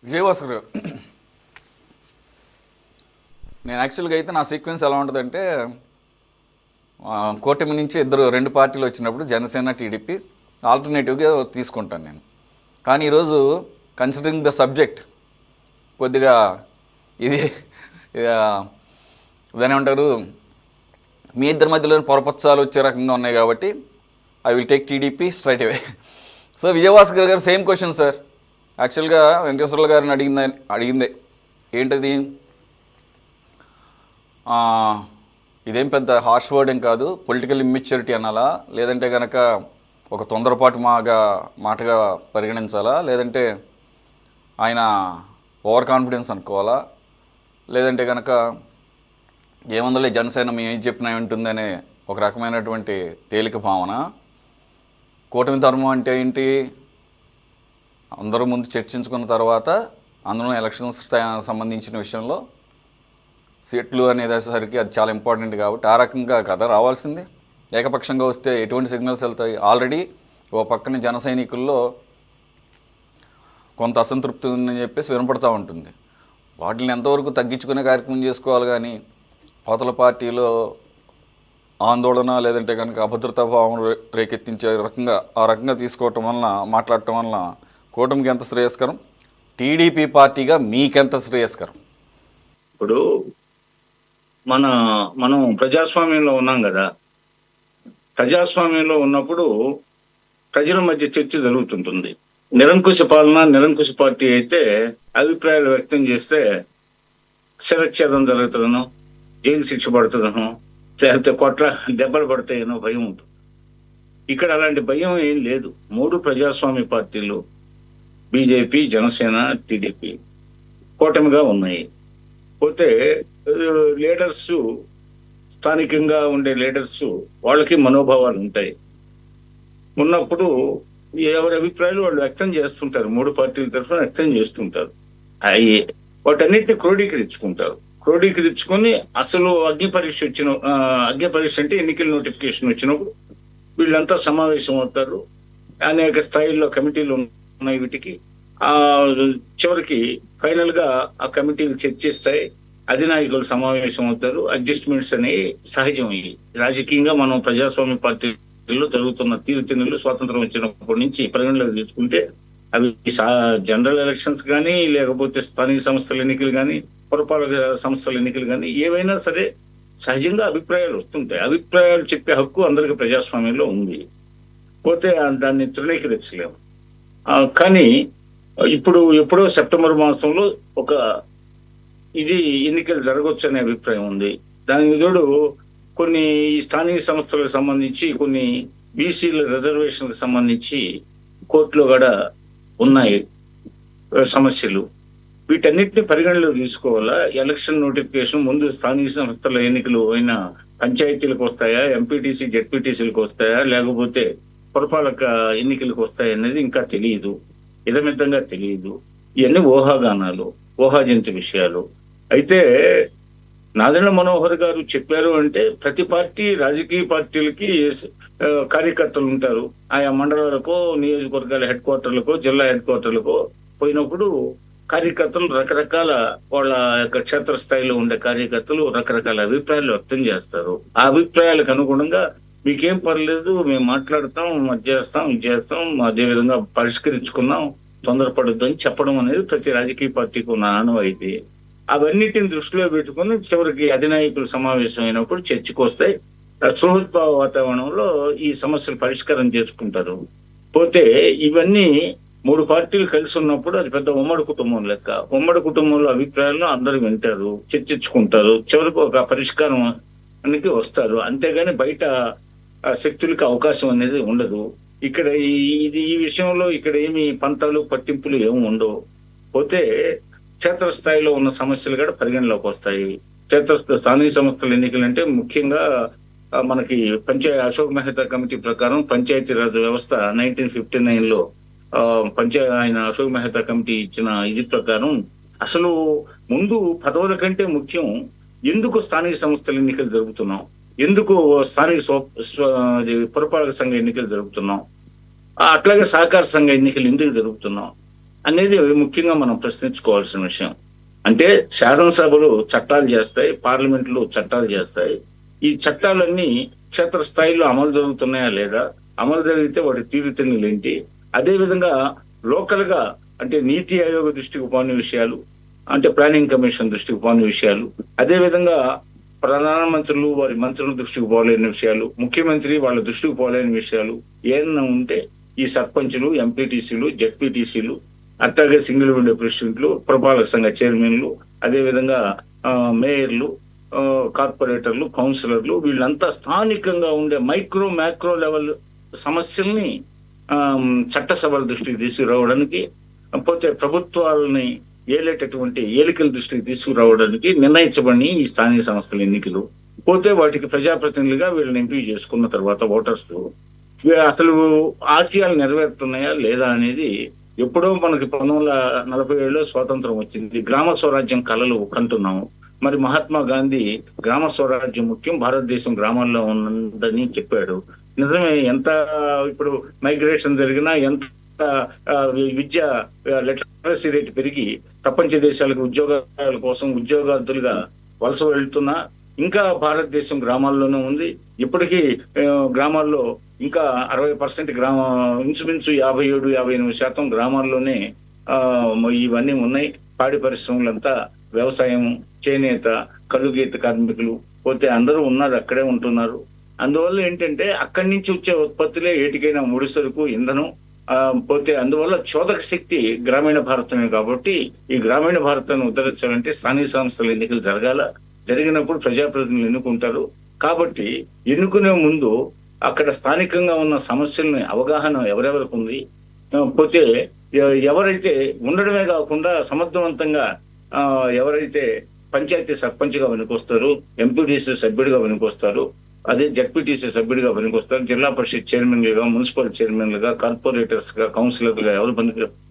విజయవాసర్ గారు, నేను యాక్చువల్గా అయితే నా సీక్వెన్స్ ఎలా ఉంటుందంటే కూటమి నుంచి రెండు పార్టీలు వచ్చినప్పుడు జనసేన టీడీపీ ఆల్టర్నేటివ్గా తీసుకుంటాను నేను. కానీ ఈరోజు కన్సిడరింగ్ ద సబ్జెక్ట్ కొద్దిగా ఇది దాని ఏమంటారు, మీ ఇద్దరి మధ్యలోని పొరపచ్చాలు వచ్చే రకంగా ఉన్నాయి కాబట్టి I will take TDP straight away. So విజయవాసర్ గారు సేమ్ క్వశ్చన్ సార్. యాక్చువల్గా వెంకటేశ్వర్ల గారిని అడిగిందే ఏంటది, ఇదేం పెద్ద హార్ష్ వర్డ్ ఏం కాదు, పొలిటికల్ ఇమ్మెచ్యూరిటీ అనాలా, లేదంటే కనుక ఒక తొందరపాటు మాటగా పరిగణించాలా, లేదంటే ఆయన ఓవర్ కాన్ఫిడెన్స్ అనుకోవాలా, లేదంటే కనుక ఏముందలే జనసేన మేము ఏం చెప్పినా ఉంటుందనే ఒక రకమైనటువంటి తేలిక భావన. కూటమి ధర్మం అంటే ఏంటి, అందరూ ముందు చర్చించుకున్న తర్వాత అందులో ఎలక్షన్స్ సంబంధించిన విషయంలో సీట్లు అనేసరికి అది చాలా ఇంపార్టెంట్ కాబట్టి ఆ రకంగా కథ రావాల్సింది. ఏకపక్షంగా వస్తే ఎటువంటి సిగ్నల్స్ వెళ్తాయి? ఆల్రెడీ ఓ పక్కన జన సైనికుల్లో కొంత అసంతృప్తి ఉందని చెప్పేసి వినపడతా ఉంటుంది. వాటిని ఎంతవరకు తగ్గించుకునే కార్యక్రమం చేసుకోవాలి, కానీ అవతల పార్టీలో ఆందోళన లేదంటే కనుక అభద్రతా భావం రేకెత్తించే ఆ రకంగా తీసుకోవటం వలన, మాట్లాడటం వలన కూటమికి ఎంత శ్రేయస్కరం, టీడీపీ పార్టీగా మీకెంత శ్రేయస్కరం? ఇప్పుడు మనం ప్రజాస్వామ్యంలో ఉన్నాం కదా. ప్రజాస్వామ్యంలో ఉన్నప్పుడు ప్రజల మధ్య చర్చ జరుగుతుంటుంది. నిరంకుశ పాలన, నిరంకుశ పార్టీ అయితే అభిప్రాయాలు వ్యక్తం చేస్తే శిరచ్ఛేదం జరుగుతుందనో, జైలు శిక్ష పడుతుందనో, లేకపోతే దెబ్బలు పడతాయనో భయం ఉంటుంది. ఇక్కడ అలాంటి భయం ఏం లేదు. 3 ప్రజాస్వామ్య పార్టీలు బీజేపీ, జనసేన, టీడీపీ కూటమిగా ఉన్నాయి. పోతే లీడర్స్, స్థానికంగా ఉండే లీడర్స్ వాళ్ళకి మనోభావాలు ఉంటాయి. ఉన్నప్పుడు ఎవరి అభిప్రాయాలు వాళ్ళు వ్యక్తం చేస్తుంటారు. 3 పార్టీల తరఫున వ్యక్తం చేస్తుంటారు. అవి వాటన్నిటిని క్రోడీకరించుకుంటారు. క్రోడీకరించుకొని అసలు అగ్ని పరీక్ష అంటే ఎన్నికల నోటిఫికేషన్ వచ్చినప్పుడు వీళ్ళంతా సమావేశం అవుతారు. అనేక స్థాయిల్లో కమిటీలు ఉన్నాయి. వీటికి చివరికి ఫైనల్ గా ఆ కమిటీలు చర్చిస్తాయి. అధినాయకులు సమావేశం అవుతారు. అడ్జస్ట్మెంట్స్ అనేవి సహజం. రాజకీయంగా మనం ప్రజాస్వామ్య పార్టీలో జరుగుతున్న తీరుతెన్నులు స్వాతంత్రం వచ్చినప్పటి నుంచి పరిగణలోకి తీసుకుంటే అవి జనరల్ ఎలక్షన్స్ కానీ, లేకపోతే స్థానిక సంస్థల ఎన్నికలు కానీ, పురపాలక సంస్థల ఎన్నికలు కానీ, ఏవైనా సరే సహజంగా అభిప్రాయాలు వస్తుంటాయి. అభిప్రాయాలు చెప్పే హక్కు అందరికీ ప్రజాస్వామ్యంలో ఉంది. పోతే దాన్ని తృణీకరించలేము. కానీ ఎప్పుడో సెప్టెంబర్ మాసంలో ఇది ఎన్నికలు జరగవచ్చు అనే అభిప్రాయం ఉంది. దానికి తోడు కొన్ని స్థానిక సంస్థలకు సంబంధించి, కొన్ని బీసీల రిజర్వేషన్లకు సంబంధించి కోర్టులో కూడా ఉన్నాయి సమస్యలు. వీటన్నిటిని పరిగణలో తీసుకోవాలా. ఎలక్షన్ నోటిఫికేషన్ ముందు స్థానిక సంస్థల ఎన్నికలు అయినా పంచాయతీలకు వస్తాయా, ఎంపీటీసీ జెడ్పీటీసీలకు వస్తాయా, లేకపోతే పురపాలక ఎన్నికలకు వస్తాయా అనేది ఇంకా తెలియదు, ఇదమిద్దంగా తెలియదు. ఇవన్నీ ఊహాగానాలు, ఊహాజనిత విషయాలు. అయితే నాదెండ్ల మనోహర్ గారు చెప్పారు అంటే ప్రతి పార్టీ, రాజకీయ పార్టీలకి కార్యకర్తలు ఉంటారు. ఆయా మండలాలకో, నియోజకవర్గాల హెడ్ క్వార్టర్లకో, జిల్లా హెడ్ క్వార్టర్లకో పోయినప్పుడు కార్యకర్తలు రకరకాల, వాళ్ళ యొక్క క్షేత్రస్థాయిలో ఉండే కార్యకర్తలు రకరకాల అభిప్రాయాలు వ్యక్తం చేస్తారు. ఆ అభిప్రాయాలకు అనుగుణంగా మీకేం పర్లేదు, మేము మాట్లాడతాం, అది చేస్తాం, ఇది చేస్తాం, అదేవిధంగా పరిష్కరించుకున్నాం, తొందరపడద్దు అని చెప్పడం అనేది ప్రతి రాజకీయ పార్టీకి ఉన్న ఆనవాయితీ. అవన్నిటిని దృష్టిలో పెట్టుకుని చివరికి అధినాయకులు సమావేశం అయినప్పుడు చర్చకు వస్తాయి. సుహృద్భావ వాతావరణంలో ఈ సమస్యలు పరిష్కారం చేసుకుంటారు. పోతే ఇవన్నీ 3 పార్టీలు కలిసి ఉన్నప్పుడు అది పెద్ద ఉమ్మడి కుటుంబం లెక్క. ఉమ్మడి కుటుంబంలో అభిప్రాయాలను అందరూ వింటారు, చర్చించుకుంటారు, చివరికి ఒక పరిష్కారానికి వస్తారు. అంతేగాని బయట శక్తులకు అవకాశం అనేది ఉండదు. ఇక్కడ ఈ విషయంలో ఇక్కడ ఏమి పంతాలు పట్టింపులు ఏమి ఉండవు. పోతే క్షేత్రస్థాయిలో ఉన్న సమస్యలు కూడా పరిగణలోకి వస్తాయి. స్థానిక సంస్థల ఎన్నికలు అంటే ముఖ్యంగా మనకి అశోక్ మెహతా కమిటీ ప్రకారం పంచాయతీరాజ్ వ్యవస్థ 1959లో ఆయన అశోక్ మెహతా కమిటీ ఇచ్చిన ఇది ప్రకారం అసలు ముందు పదవుల కంటే ముఖ్యం ఎందుకు స్థానిక సంస్థల ఎన్నికలు జరుపుతున్నాం, ఎందుకు స్థానిక పురపాలక సంఘ ఎన్నికలు జరుపుతున్నాం, అట్లాగే సహకార సంఘ ఎన్నికలు ఎందుకు జరుపుతున్నాం, అనేది ముఖ్యంగా మనం ప్రశ్నించుకోవాల్సిన విషయం. అంటే శాసనసభలు చట్టాలు చేస్తాయి, పార్లమెంట్లు చట్టాలు చేస్తాయి. ఈ చట్టాలన్నీ క్షేత్రస్థాయిలో అమలు జరుగుతున్నాయా లేదా, అమలు జరిగితే వాటి తీరుతెన్నులు ఏంటి, అదేవిధంగా లోకల్ గా అంటే నీతి ఆయోగ్ దృష్టికి పోని విషయాలు, అంటే ప్లానింగ్ కమిషన్ దృష్టికి పోని విషయాలు, అదేవిధంగా ప్రధానమంత్రులు వారి మంత్రుల దృష్టికి పోలేని విషయాలు, ముఖ్యమంత్రి వాళ్ళ దృష్టికి పోలేని విషయాలు ఏదైనా ఉంటే ఈ సర్పంచులు, ఎంపీటీసీలు, జెడ్పీటీసీలు, అట్లాగే సింగిల్ విండో ప్రెసిడెంట్లు, పురపాలక సంఘ చైర్మన్లు, అదేవిధంగా మేయర్లు, కార్పొరేటర్లు, కౌన్సిలర్లు, వీళ్ళంతా స్థానికంగా ఉండే మైక్రో మ్యాక్రో లెవెల్ సమస్యల్ని చట్టసభల దృష్టికి తీసుకురావడానికి, పోతే ప్రభుత్వాలని ఏలేటటువంటి ఏలికల దృష్టికి తీసుకురావడానికి నిర్ణయించబడి ఈ స్థానిక సంస్థల ఎన్నికలు. పోతే వాటికి ప్రజాప్రతినిధులుగా వీళ్ళని ఎంపిక చేసుకున్న తర్వాత ఓటర్స్ అసలు ఆశయాలు నెరవేరుతున్నాయా లేదా అనేది ఎప్పుడో మనకి 1947లో స్వాతంత్రం వచ్చింది, గ్రామ స్వరాజ్యం కలలు కంటున్నాము. మరి మహాత్మా గాంధీ గ్రామ స్వరాజ్యం ముఖ్యం, భారతదేశం గ్రామాల్లో ఉందని చెప్పాడు. నిజమే, ఎంత ఇప్పుడు మైగ్రేషన్ జరిగినా, ఎంత విద్య లిటరసీ రేట్ పెరిగి ప్రపంచ దేశాలకు ఉద్యోగాల కోసం ఉద్యోగార్థులుగా వలస వెళ్తున్నా ఇంకా భారతదేశం గ్రామాల్లోనే ఉంది. ఇప్పటికీ గ్రామాల్లో ఇంకా 60% ఇంచుమించు 57-58% గ్రామాల్లోనే ఇవన్నీ ఉన్నాయి. పాడి పరిశ్రమలంతా, వ్యవసాయం, చేనేత, కలుగీత కార్మికులు, పోతే అందరూ ఉన్నారు, అక్కడే ఉంటున్నారు. అందువల్ల ఏంటంటే అక్కడి నుంచి వచ్చే ఉత్పత్తులే ఏటికైనా ముడి సరుకు, ఇంధనం. పోతే అందువల్ల చోదక శక్తి గ్రామీణ భారతమే. కాబట్టి ఈ గ్రామీణ భారతాన్ని ఉద్ధరించాలంటే స్థానిక సంస్థల ఎన్నికలు జరగాల. జరిగినప్పుడు ప్రజాప్రతినిధులు ఎన్నుకుంటారు. కాబట్టి ఎన్నుకునే ముందు అక్కడ స్థానికంగా ఉన్న సమస్యల్ని అవగాహన ఎవరెవరికి ఉంది, పోతే ఎవరైతే ఉండడమే కాకుండా సమర్థవంతంగా ఎవరైతే పంచాయతీ సర్పంచ్గా వెనుకొస్తారు, ఎంపీటీసీ సభ్యుడిగా వెనుకొస్తారు, అదే జడ్పీటీసీ సభ్యుడిగా పనికొస్తారు, జిల్లా పరిషత్ చైర్మన్లుగా, మున్సిపల్ చైర్మన్లుగా, కార్పొరేటర్స్ గా, కౌన్సిలర్లుగా ఎవరు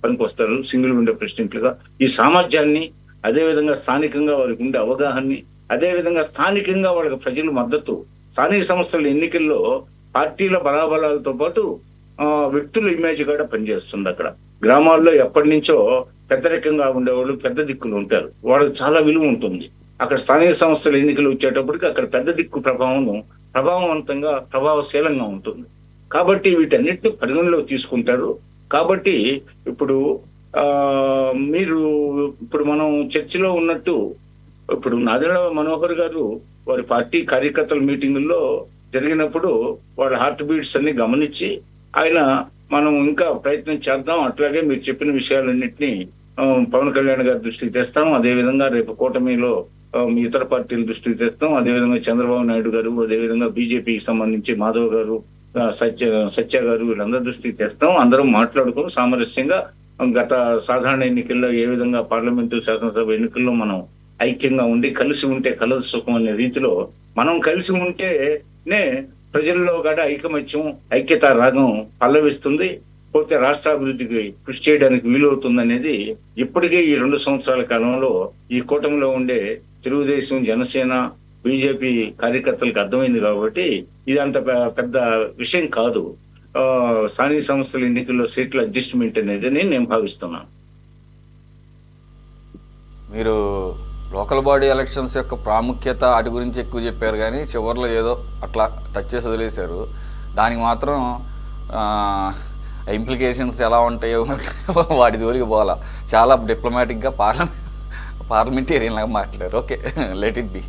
పనికొస్తారు, సింగిల్ విండో ప్రెసిడెంట్లుగా, ఈ సామర్థ్యాన్ని, అదేవిధంగా స్థానికంగా వారికి ఉండే అవగాహనని, అదేవిధంగా స్థానికంగా వాళ్ళకి ప్రజల మద్దతు, స్థానిక సంస్థల ఎన్నికల్లో పార్టీల బలాబలాలతో పాటు వ్యక్తుల ఇమేజ్ కూడా పనిచేస్తుంది. అక్కడ గ్రామాల్లో ఎప్పటి నుంచో పెద్దరికంగా ఉండేవాళ్ళు, పెద్ద దిక్కులు ఉంటారు, వాళ్ళకి చాలా విలువ ఉంటుంది. అక్కడ స్థానిక సంస్థల ఎన్నికలు వచ్చేటప్పటికి అక్కడ పెద్ద దిక్కు ప్రభావవంతంగా, ప్రభావశీలంగా ఉంటుంది. కాబట్టి వీటన్నిటిని పరిగణలో తీసుకుంటారు. కాబట్టి ఇప్పుడు ఇప్పుడు మనం చర్చలో ఉన్నట్టు, ఇప్పుడు నాదెండ్ల మనోహర్ గారు వారి పార్టీ కార్యకర్తల మీటింగుల్లో జరిగినప్పుడు వాళ్ళ హార్ట్ బీట్స్ అన్ని గమనించి ఆయన మనం ఇంకా ప్రయత్నం చేద్దాం, అట్లాగే మీరు చెప్పిన విషయాలన్నింటినీ పవన్ కళ్యాణ్ గారి దృష్టికి తెస్తాం, అదేవిధంగా రేపు కూటమిలో ఇతర పార్టీల దృష్టికి తెస్తాం, అదేవిధంగా చంద్రబాబు నాయుడు గారు, అదేవిధంగా బీజేపీకి సంబంధించి మాధవ్ గారు, సత్య గారు, వీళ్ళందరి దృష్టికి తెస్తాం. అందరం మాట్లాడుకుని సామరస్యంగా గత సాధారణ ఎన్నికల్లో ఏ విధంగా పార్లమెంటు, శాసనసభ ఎన్నికల్లో మనం ఐక్యంగా ఉండి కలిసి ఉంటే కలదు సుఖం అనే రీతిలో మనం కలిసి ఉంటేనే ప్రజల్లో కూడా ఐకమత్యం, ఐక్యతా రాగం పల్లవిస్తుంది. పోతే రాష్ట్రాభివృద్ధికి కృషి చేయడానికి వీలవుతుంది అనేది ఇప్పటికే ఈ 2 సంవత్సరాల కాలంలో ఈ కూటమిలో ఉండే తెలుగుదేశం, జనసేన, బీజేపీ కార్యకర్తలకు అర్థమైంది. కాబట్టి ఇదంత పెద్ద విషయం కాదు స్థానిక సంస్థల ఎన్నికల్లో సీట్ల అడ్జస్ట్మెంట్ అనేది నేను భావిస్తున్నాను. మీరు లోకల్ బాడీ ఎలక్షన్స్ యొక్క ప్రాముఖ్యత వాటి గురించి ఎక్కువ చెప్పారు, కానీ చివరిలో ఏదో అట్లా టచ్ చేసి వదిలేశారు. దానికి మాత్రం ఇంప్లికేషన్స్ ఎలా ఉంటాయో వాటి జోలికి పోవాలా, చాలా డిప్లొమాటిక్గా పార్లమెంటేరియన్ లాగా మాట్లాడారు. Okay, let it be.